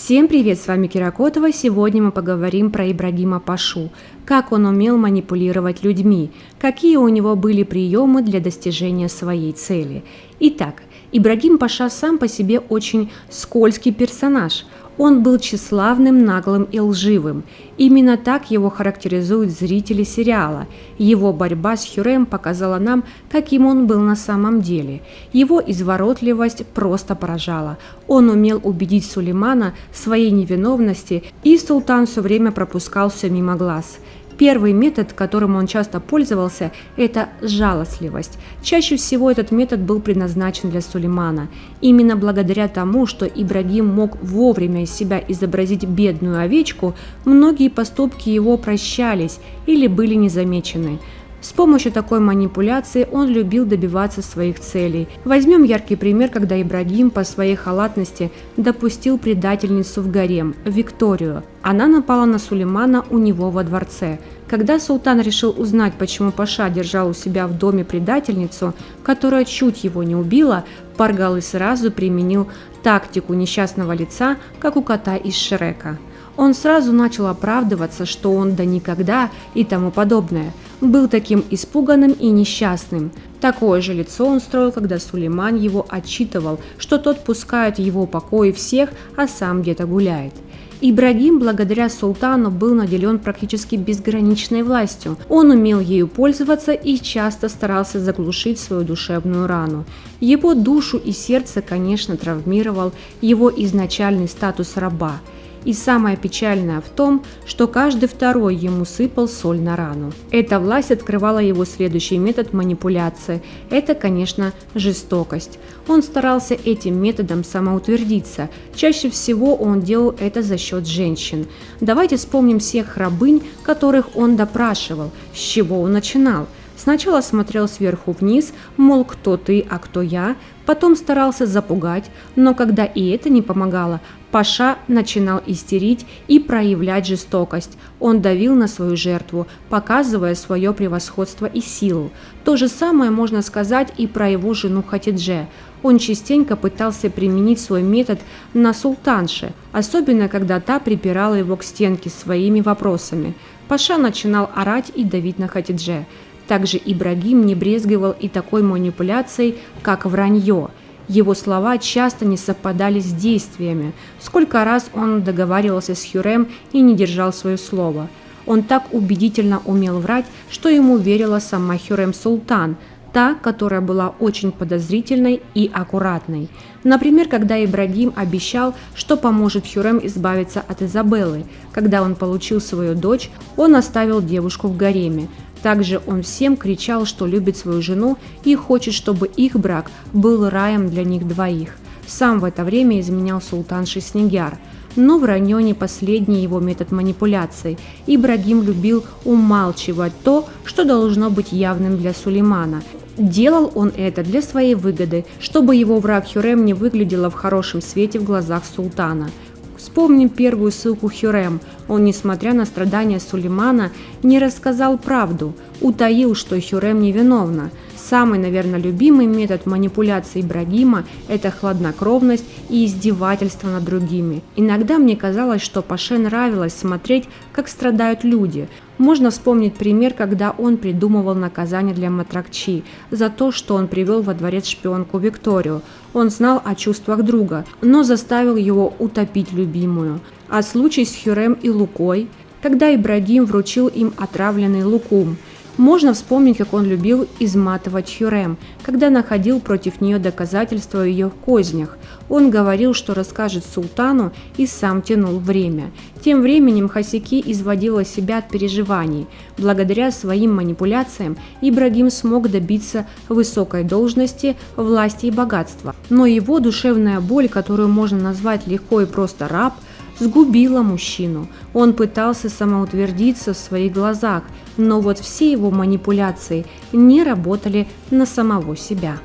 Всем привет, с вами Кира Котова. Сегодня мы поговорим про Ибрагима Пашу, как он умел манипулировать людьми, какие у него были приемы для достижения своей цели. Итак, Ибрагим Паша сам по себе очень скользкий персонаж. Он был тщеславным, наглым и лживым. Именно так его характеризуют зрители сериала. Его борьба с Хюррем показала нам, каким он был на самом деле. Его изворотливость просто поражала. Он умел убедить Сулеймана в своей невиновности, и султан все время пропускал все мимо глаз. Первый метод, которым он часто пользовался, это жалостливость. Чаще всего этот метод был предназначен для Сулеймана. Именно благодаря тому, что Ибрагим мог вовремя из себя изобразить бедную овечку, многие поступки его прощались или были незамечены. С помощью такой манипуляции он любил добиваться своих целей. Возьмем яркий пример, когда Ибрагим по своей халатности допустил предательницу в гарем, Викторию. Она напала на Сулеймана у него во дворце. Когда султан решил узнать, почему Паша держал у себя в доме предательницу, которая чуть его не убила, Паргалы сразу применил тактику несчастного лица, как у кота из Шрека. Он сразу начал оправдываться, что он да никогда и тому подобное. Был таким испуганным и несчастным. Такое же лицо он строил, когда Сулейман его отчитывал, что тот пускает в его покои всех, а сам где-то гуляет. Ибрагим, благодаря султану, был наделен практически безграничной властью. Он умел ею пользоваться и часто старался заглушить свою душевную рану. Его душу и сердце, конечно, травмировал его изначальный статус раба. И самое печальное в том, что каждый второй ему сыпал соль на рану. Эта власть открывала его следующий метод манипуляции. Это, конечно, жестокость. Он старался этим методом самоутвердиться. Чаще всего он делал это за счет женщин. Давайте вспомним всех рабынь, которых он допрашивал. С чего он начинал? Сначала смотрел сверху вниз, мол, кто ты, а кто я, потом старался запугать, но когда и это не помогало, Паша начинал истерить и проявлять жестокость. Он давил на свою жертву, показывая свое превосходство и силу. То же самое можно сказать и про его жену Хатидже. Он частенько пытался применить свой метод на султанше, особенно когда та припирала его к стенке своими вопросами. Паша начинал орать и давить на Хатидже. Также Ибрагим не брезговал и такой манипуляцией, как вранье. Его слова часто не совпадали с действиями. Сколько раз он договаривался с Хюррем и не держал свое слово. Он так убедительно умел врать, что ему верила сама Хюррем Султан, та, которая была очень подозрительной и аккуратной. Например, когда Ибрагим обещал, что поможет Хюррем избавиться от Изабеллы. Когда он получил свою дочь, он оставил девушку в гареме. Также он всем кричал, что любит свою жену и хочет, чтобы их брак был раем для них двоих. Сам в это время изменял султанше Снегяр. Но вранье не последний его метод манипуляций. Ибрагим любил умалчивать то, что должно быть явным для Сулеймана. Делал он это для своей выгоды, чтобы его враг Хюррем не выглядела в хорошем свете в глазах султана. Вспомним первую ссылку Хюррем. Он, несмотря на страдания Сулеймана, не рассказал правду, утаил, что Хюррем невиновна. Самый, наверное, любимый метод манипуляции Ибрагима – это хладнокровность и издевательство над другими. Иногда мне казалось, что Паше нравилось смотреть, как страдают люди. Можно вспомнить пример, когда он придумывал наказание для Матракчи за то, что он привел во дворец шпионку Викторию. Он знал о чувствах друга, но заставил его утопить любимую. А случай с Хюррем и Лукой, когда Ибрагим вручил им отравленный лукум. Можно вспомнить, как он любил изматывать Хюррем, когда находил против нее доказательства в ее кознях. Он говорил, что расскажет султану, и сам тянул время. Тем временем Хасеки изводила себя от переживаний. Благодаря своим манипуляциям Ибрагим смог добиться высокой должности, власти и богатства. Но его душевная боль, которую можно назвать легко и просто раб, сгубила мужчину. Он пытался самоутвердиться в своих глазах, но вот все его манипуляции не работали на самого себя.